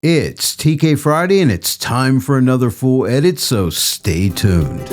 It's TK Friday and it's time for another full edit, so stay tuned.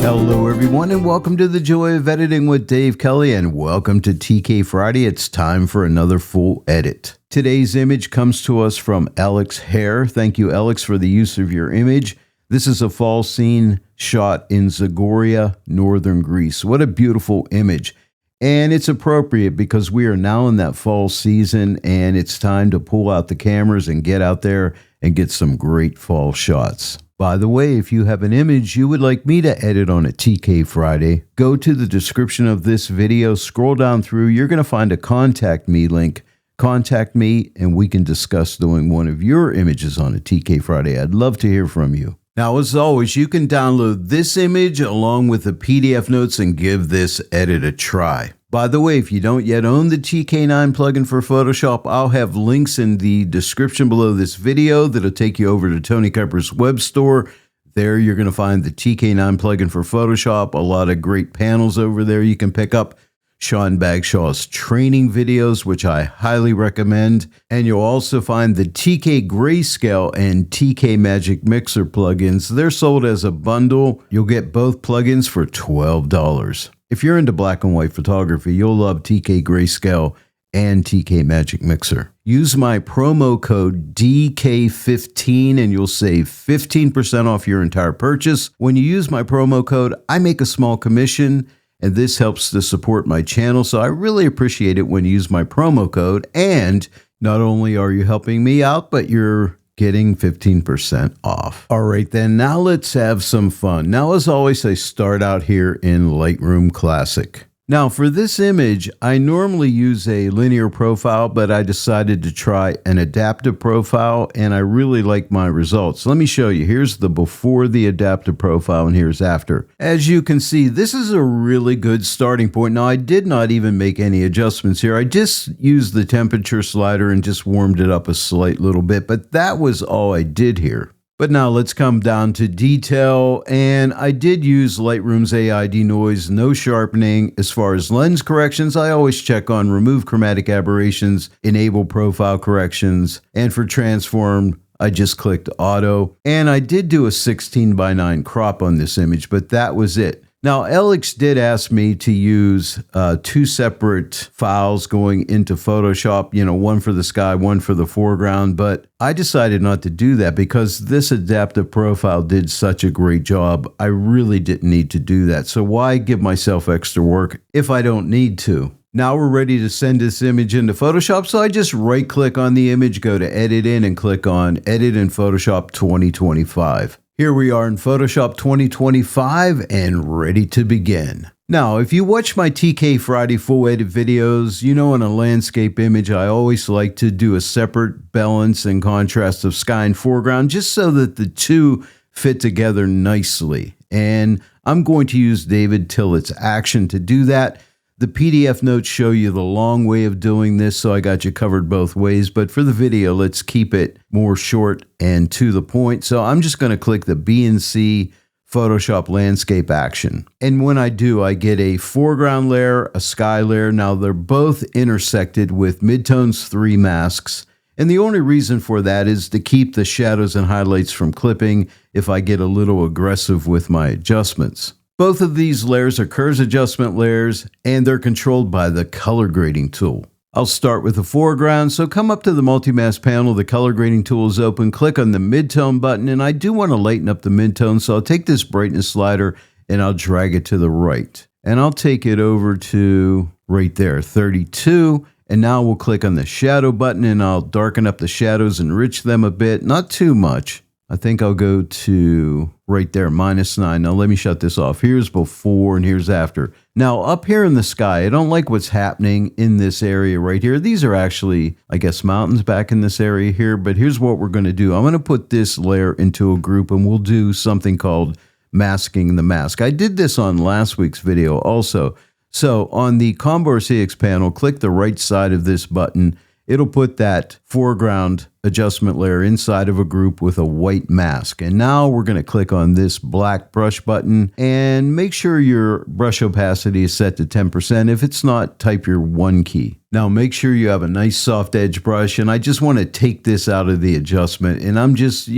Hello everyone and welcome to the Joy of Editing with Dave Kelly, and welcome to TK Friday. It's time for another full edit. Today's image comes to us from Alex Hare. Thank you, Alex, for the use of your image. This is a fall scene shot in Zagoria, northern Greece. What a beautiful image. And it's appropriate because we are now in that fall season and it's time to pull out the cameras and get out there and get some great fall shots. By the way, if you have an image you would like me to edit on a TK Friday, go to the description of this video, scroll down through, you're going to find a contact me link. Contact me and we can discuss doing one of your images on a TK Friday. I'd love to hear from you. Now, as always, you can download this image along with the PDF notes and give this edit a try. By the way, if you don't yet own the TK9 plugin for Photoshop, I'll have links in the description below this video that'll take you over to Tony Kuyper's web store. There you're going to find the TK9 plugin for Photoshop, a lot of great panels over there you can pick up. Sean Bagshaw's training videos, which I highly recommend. And you'll also find the TK Grayscale and TK Magic Mixer plugins. They're sold as a bundle. You'll get both plugins for $12. If you're into black and white photography, you'll love TK Grayscale and TK Magic Mixer. Use my promo code DK15 and you'll save 15% off your entire purchase. When you use my promo code, I make a small commission, and this helps to support my channel, so I really appreciate it when you use my promo code. And not only are you helping me out, but you're getting 15% off. All right, then now let's have some fun. Now, as always, I start out here in Lightroom Classic. Now, for this image, I normally use a linear profile, but I decided to try an adaptive profile, and I really like my results. Let me show you. Here's the before the adaptive profile, and here's after. As you can see, this is a really good starting point. Now, I did not even make any adjustments here. I just used the temperature slider and just warmed it up a slight little bit, but that was all I did here. But now let's come down to detail, and I did use Lightroom's AI denoise, no sharpening. As far as lens corrections, I always check on remove chromatic aberrations, enable profile corrections, and for transform, I just clicked auto. And I did do a 16:9 crop on this image, but that was it. Now, Alex did ask me to use two separate files going into Photoshop, one for the sky, one for the foreground, but I decided not to do that because this adaptive profile did such a great job. I really didn't need to do that. So why give myself extra work if I don't need to? Now we're ready to send this image into Photoshop, so I just right-click on the image, go to Edit In, and click on Edit in Photoshop 2025. Here we are in Photoshop 2025 and ready to begin. Now, if you watch my TK Friday full edit videos, you know in a landscape image, I always like to do a separate balance and contrast of sky and foreground just so that the two fit together nicely. And I'm going to use David Tillett's action to do that. The PDF notes show you the long way of doing this, so I got you covered both ways. But for the video, let's keep it more short and to the point. So I'm just going to click the B and C Photoshop landscape action. And when I do, I get a foreground layer, a sky layer. Now they're both intersected with Midtone's 3 masks. And the only reason for that is to keep the shadows and highlights from clipping if I get a little aggressive with my adjustments. Both of these layers are curves adjustment layers, and they're controlled by the color grading tool. I'll start with the foreground, so come up to the multi-mask panel, the color grading tool is open, click on the midtone button, and I do want to lighten up the midtone, so I'll take this brightness slider and I'll drag it to the right. And I'll take it over to right there, 32, and now we'll click on the shadow button and I'll darken up the shadows, enrich them a bit, not too much. I think I'll go to right there, -9. Now let me shut this off. Here's before and here's after. Now up here in the sky, I don't like what's happening in this area right here. These are actually, I guess, mountains back in this area here, but here's what we're going to do. I'm going to put this layer into a group and we'll do something called masking the mask. I did this on last week's video also. So on the Combo CX panel, click the right side of this button it'll put that foreground adjustment layer inside of a group with a white mask. And now we're going to click on this black brush button and make sure your brush opacity is set to 10%. If it's not, type your 1 key. Now make sure you have a nice soft edge brush, and I just want to take this out of the adjustment, and I'm just,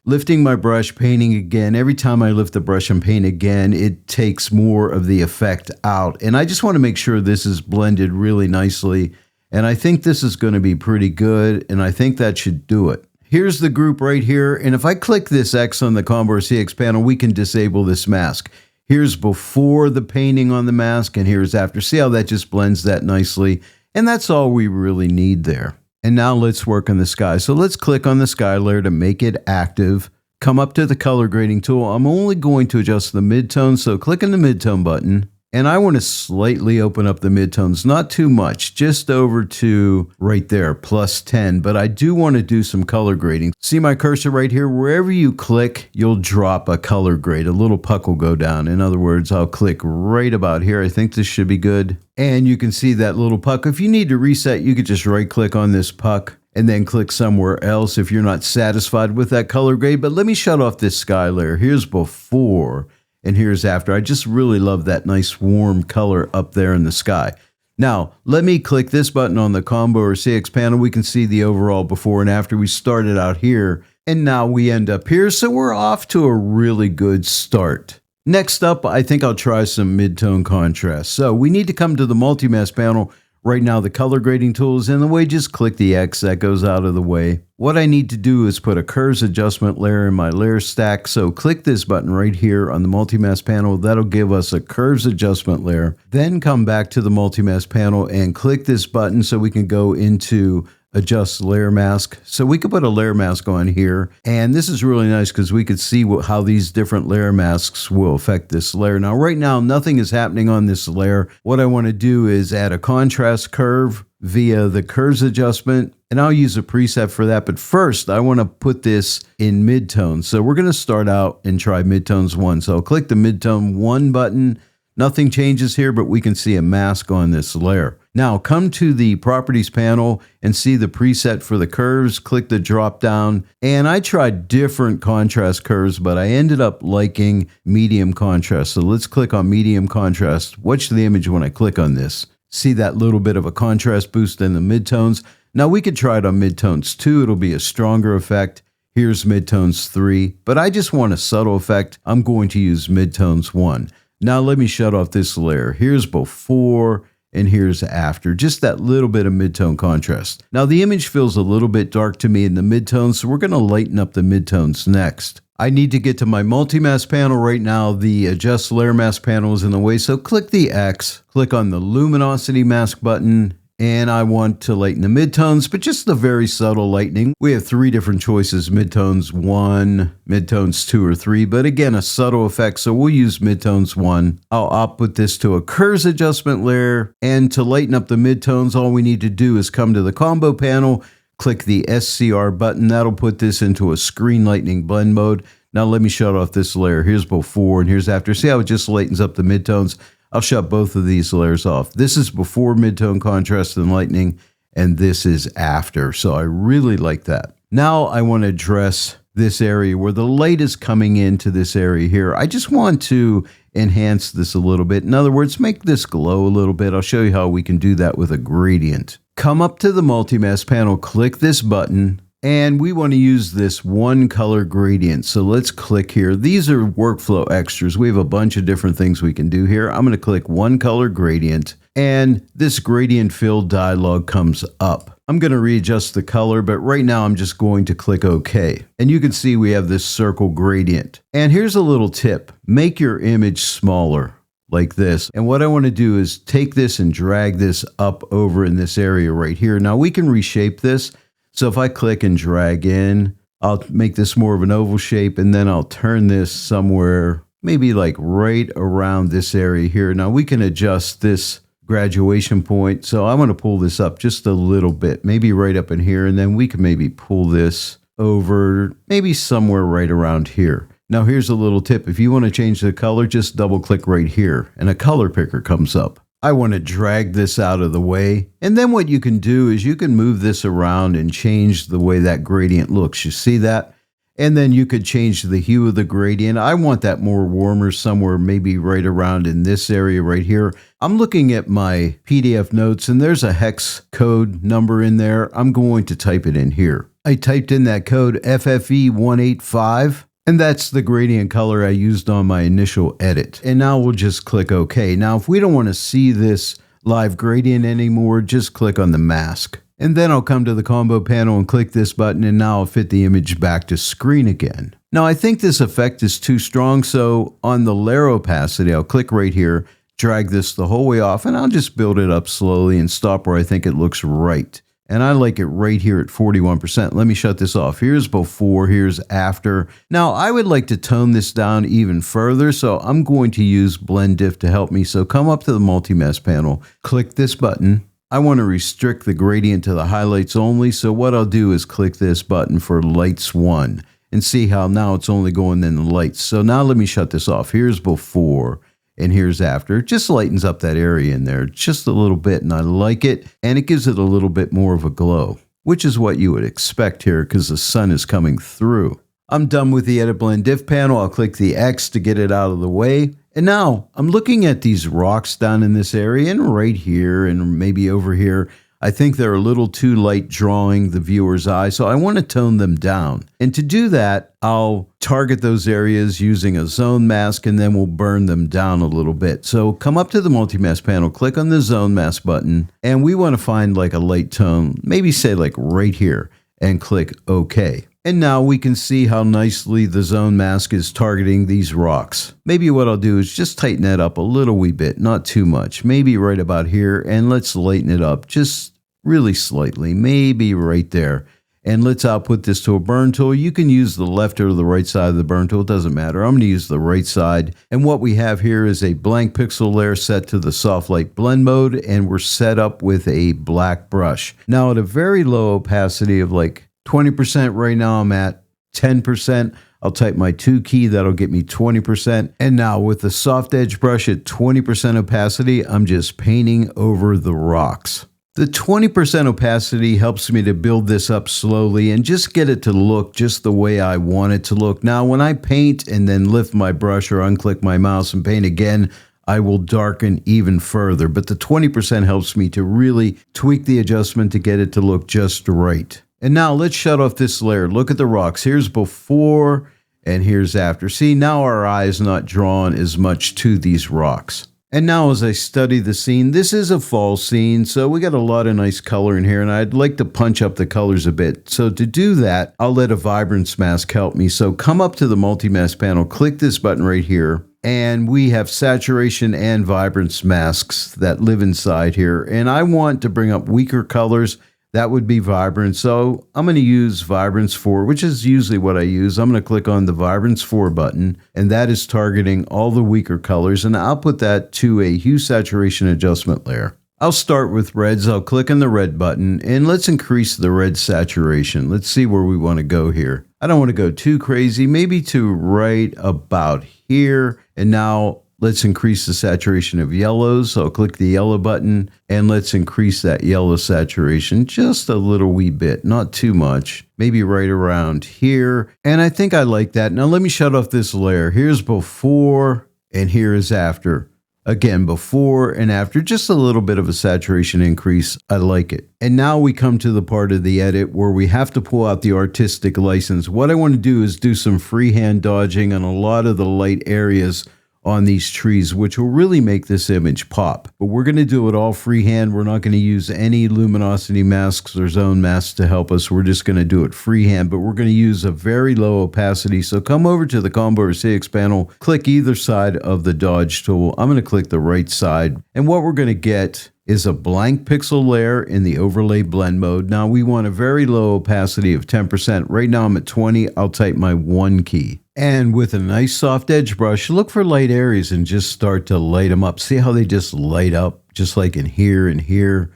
lifting my brush, painting again. Every time I lift the brush and paint again, it takes more of the effect out, and I just want to make sure this is blended really nicely, and I think this is going to be pretty good, and I think that should do it. Here's the group right here, and if I click this X on the combo or CX panel, we can disable this mask. Here's before the painting on the mask, and here's after. See how that just blends that nicely? And that's all we really need there. And now let's work on the sky. So let's click on the sky layer to make it active. Come up to the color grading tool. I'm only going to adjust the midtone, so click on the midtone button. And I want to slightly open up the midtones, not too much, just over to right there, +10. But I do want to do some color grading. See my cursor right here? Wherever you click, you'll drop a color grade. A little puck will go down. In other words, I'll click right about here. I think this should be good. And you can see that little puck. If you need to reset, you could just right click on this puck and then click somewhere else if you're not satisfied with that color grade. But let me shut off this sky layer. Here's before. And here's after. I just really love that nice warm color up there in the sky. Now, let me click this button on the combo or CX panel. We can see the overall before and after. We started out here, and now we end up here. So we're off to a really good start. Next up, I think I'll try some mid-tone contrast. So we need to come to the multi-mask panel. Right now, the color grading tool is in the way. Just click the X. That goes out of the way. What I need to do is put a curves adjustment layer in my layer stack. So click this button right here on the multi-mask panel. That'll give us a curves adjustment layer. Then come back to the multi-mask panel and click this button so we can go into adjust layer mask. So we could put a layer mask on here. And this is really nice because we could see how these different layer masks will affect this layer. Now, right now, nothing is happening on this layer. What I want to do is add a contrast curve via the curves adjustment. And I'll use a preset for that. But first, I want to put this in midtone. So we're going to start out and try midtones 1. So I'll click the midtone 1 button. Nothing changes here, but we can see a mask on this layer. Now come to the properties panel and see the preset for the curves. Click the drop down. And I tried different contrast curves, but I ended up liking medium contrast. So let's click on medium contrast. Watch the image when I click on this. See that little bit of a contrast boost in the midtones. Now we could try it on midtones 2. It'll be a stronger effect. Here's midtones 3, but I just want a subtle effect. I'm going to use midtones 1. Now let me shut off this layer. Here's before and here's after. Just that little bit of midtone contrast. Now the image feels a little bit dark to me in the midtones, so we're going to lighten up the midtones next. I need to get to my multi-mask panel right now. The adjust layer mask panel is in the way, so click the X, click on the luminosity mask button, and I want to lighten the midtones, but just the very subtle lightening. We have 3 different choices, midtones 1, midtones 2, or 3, but again, a subtle effect, so we'll use midtones 1. I'll output this to a curves adjustment layer, and to lighten up the midtones, all we need to do is come to the combo panel, click the SCR button. That'll put this into a screen lightening blend mode. Now let me shut off this layer. Here's before and here's after. See how it just lightens up the midtones? I'll shut both of these layers off. This is before midtone contrast and lightening, and this is after. So I really like that. Now I want to address this area where the light is coming into this area here. I just want to enhance this a little bit. In other words, make this glow a little bit. I'll show you how we can do that with a gradient. Come up to the multi-mask panel, click this button, and we want to use this one color gradient. So let's click here. These are workflow extras. We have a bunch of different things we can do here. I'm going to click one color gradient, and this gradient fill dialog comes up. I'm going to readjust the color, but right now I'm just going to click OK. And you can see we have this circle gradient. And here's a little tip. Make your image smaller like this. And what I want to do is take this and drag this up over in this area right here. Now we can reshape this. So if I click and drag in, I'll make this more of an oval shape, and then I'll turn this somewhere, maybe like right around this area here. Now we can adjust this graduation point. So I want to pull this up just a little bit, maybe right up in here, and then we can maybe pull this over maybe somewhere right around here. Now here's a little tip. If you want to change the color, just double click right here and a color picker comes up. I want to drag this out of the way. And then what you can do is you can move this around and change the way that gradient looks. You see that? And then you could change the hue of the gradient. I want that more warmer somewhere, maybe right around in this area right here. I'm looking at my PDF notes and there's a hex code number in there. I'm going to type it in here. I typed in that code FFE185. And that's the gradient color I used on my initial edit. And now we'll just click OK. Now, if we don't want to see this live gradient anymore, just click on the mask. And then I'll come to the combo panel and click this button, and now I'll fit the image back to screen again. Now, I think this effect is too strong, so on the layer opacity, I'll click right here, drag this the whole way off, and I'll just build it up slowly and stop where I think it looks right. And I like it right here at 41%. Let me shut this off. Here's before, here's after. Now, I would like to tone this down even further, so I'm going to use Blend Diff to help me. So come up to the Multi-Mask panel, click this button. I want to restrict the gradient to the highlights only, so what I'll do is click this button for Lights 1 and see how now it's only going in the lights. So now let me shut this off. Here's before and here's after. It just lightens up that area in there just a little bit, and I like it, and it gives it a little bit more of a glow, which is what you would expect here because the sun is coming through. I'm done with the Edit Blend Diff panel. I'll click the X to get it out of the way. And now I'm looking at these rocks down in this area and right here and maybe over here. I think they're a little too light drawing the viewer's eye, so I want to tone them down. And to do that, I'll target those areas using a zone mask, and then we'll burn them down a little bit. So come up to the multi-mask panel, click on the zone mask button, and we want to find like a light tone, maybe say like right here, and click OK. And now we can see how nicely the zone mask is targeting these rocks. Maybe what I'll do is just tighten that up a little wee bit, not too much, maybe right about here, and let's lighten it up just really slightly, maybe right there. And let's output this to a burn tool. You can use the left or the right side of the burn tool, it doesn't matter. I'm going to use the right side. And what we have here is a blank pixel layer set to the soft light blend mode, and we're set up with a black brush. Now at a very low opacity of like 20% right now, I'm at 10%. I'll type my 2 key, that'll get me 20%. And now with the soft edge brush at 20% opacity, I'm just painting over the rocks. The 20% opacity helps me to build this up slowly and just get it to look just the way I want it to look. Now, when I paint and then lift my brush or unclick my mouse and paint again, I will darken even further. But the 20% helps me to really tweak the adjustment to get it to look just right. And now let's shut off this layer. Look at the rocks. Here's before and here's after. See, now our eye is not drawn as much to these rocks. And now as I study the scene, this is a fall scene, so we got a lot of nice color in here, and I'd like to punch up the colors a bit. So to do that, I'll let a vibrance mask help me. So come up to the multi-mask panel, click this button right here, and we have saturation and vibrance masks that live inside here. And I want to bring up weaker colors. That would be Vibrance. So I'm going to use Vibrance 4, which is usually what I use. I'm going to click on the Vibrance 4 button, and that is targeting all the weaker colors. And I'll put that to a hue saturation adjustment layer. I'll start with reds. I'll click on the red button, and let's increase the red saturation. Let's see where we want to go here. I don't want to go too crazy, maybe to right about here. And now let's increase the saturation of yellows. So I'll click the yellow button and let's increase that yellow saturation just a little wee bit, not too much, maybe right around here. And I think I like that. Now let me shut off this layer. Here's before and here is after. Again, before and after, just a little bit of a saturation increase. I like it. And now we come to the part of the edit where we have to pull out the artistic license. What I want to do is do some freehand dodging on a lot of the light areas on these trees, which will really make this image pop. But we're going to do it all freehand. We're not going to use any luminosity masks or zone masks to help us. We're just going to do it freehand, but we're going to use a very low opacity. So come over to the Combo or CX panel, click either side of the dodge tool. I'm going to click the right side. And what we're going to get is a blank pixel layer in the overlay blend mode. Now we want a very low opacity of 10%. Right now I'm at 20. I'll type my 1 key. And with a nice soft edge brush, look for light areas and just start to light them up. See how they just light up, just like in here and here.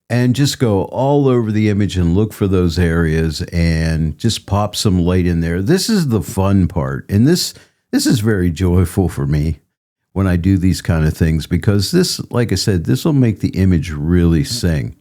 And just go all over the image and look for those areas and just pop some light in there. This is the fun part. And this is very joyful for me. when I do these kind of things, because this, like I said, this will make the image really sing.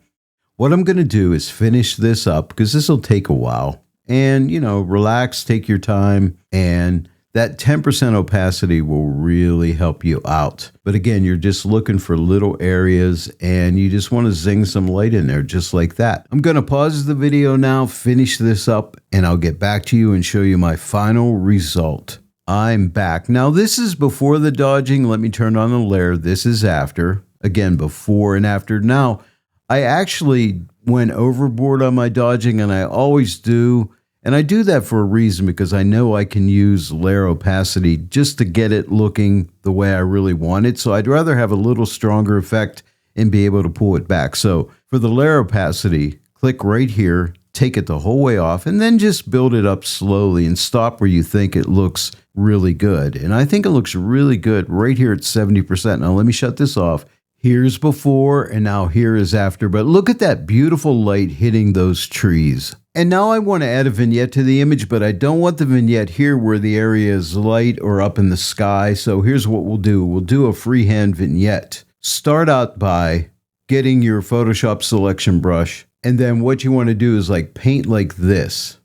What I'm going to do is finish this up because this will take a while, and, you know, relax, take your time, and that 10% opacity will really help you out. But again, you're just looking for little areas and you just want to zing some light in there just like that. I'm going to pause the video now, finish this up, and I'll get back to you and show you my final result. I'm back. Now this is before the dodging. Let me turn on the layer. This is after. Again, before and after. Now, I actually went overboard on my dodging, and I always do. And I do that for a reason, because I know I can use layer opacity just to get it looking the way I really want it. So I'd rather have a little stronger effect and be able to pull it back. So for the layer opacity, click right here, take it the whole way off, and then just build it up slowly and stop where you think it looks really good. And I think it looks really good right here at 70%. Now let me shut this off. Here's before, and now here is after. But look at that beautiful light hitting those trees. And now I want to add a vignette to the image, but I don't want the vignette here where the area is light or up in the sky. So here's what we'll do. We'll do a freehand vignette. Start out by getting your Photoshop selection brush. And then what you want to do is like paint like this.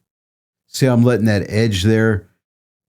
See how I'm letting that edge there?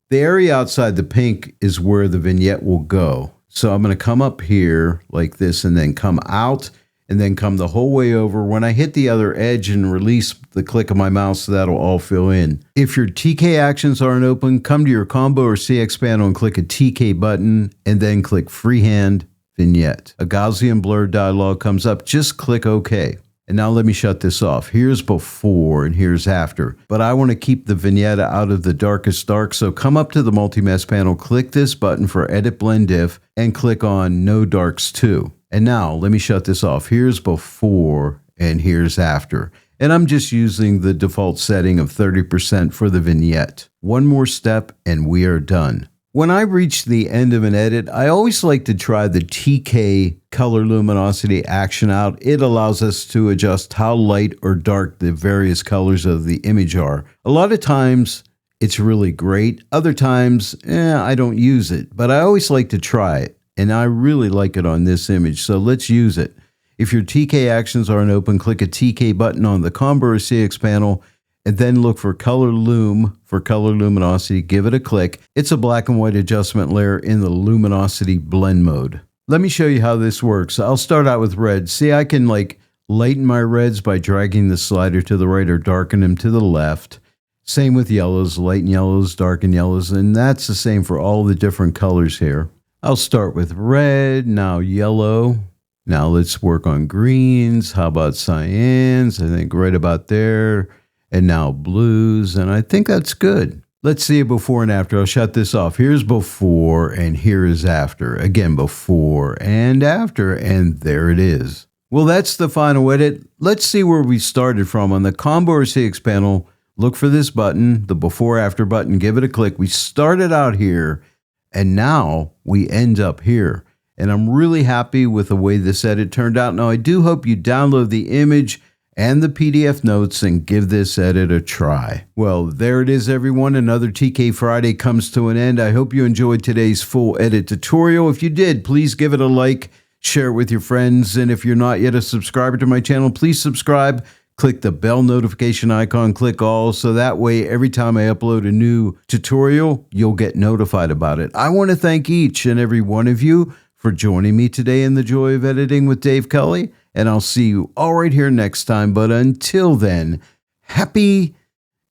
The area outside the pink is where the vignette will go. So I'm going to come up here like this and then come out and then come the whole way over. When I hit the other edge and release the click of my mouse, that'll all fill in. If your TK actions aren't open, come to your combo or CX panel and click a TK button and then click Freehand Vignette. A Gaussian blur dialog comes up. Just click OK. And now let me shut this off. Here's before and here's after. But I want to keep the vignette out of the darkest dark. So come up to the multi-mask panel, click this button for Edit Blend Diff, and click on No Darks 2. And now let me shut this off. Here's before and here's after. And I'm just using the default setting of 30% for the vignette. One more step and we are done. When I reach the end of an edit, I always like to try the TK color luminosity action out. It allows us to adjust how light or dark the various colors of the image are. A lot of times it's really great. Other times, I don't use it, but I always like to try it. And I really like it on this image, so let's use it. If your TK actions aren't open, click a TK button on the combo or CX panel, and then look for Color Loom for color luminosity. Give it a click. It's a black and white adjustment layer in the luminosity blend mode. Let me show you how this works. I'll start out with red. See, I can like lighten my reds by dragging the slider to the right or darken them to the left. Same with yellows, lighten yellows, darken yellows, and that's the same for all the different colors here. I'll start with red, now yellow. Now let's work on greens. How about cyans? I think right about there. And now blues, and I think that's good. Let's see it before and after. I'll shut this off. Here's before and here is after. Again, before and after, and there it is. Well, that's the final edit. Let's see where we started from. On the combo or CX panel, look for this button, the before after button, give it a click. We started out here, and now we end up here. And I'm really happy with the way this edit turned out. Now, I do hope you download the image and the PDF notes and give this edit a try. Well, there it is, everyone. Another TK Friday comes to an end. I hope you enjoyed today's full edit tutorial. If you did, please give it a like, share it with your friends, and if you're not yet a subscriber to my channel, please subscribe. Click the bell notification icon, click all, so that way every time I upload a new tutorial, you'll get notified about it. I want to thank each and every one of you for joining me today in the joy of editing with Dave Kelly. And I'll see you all right here next time. But until then, happy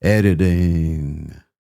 editing.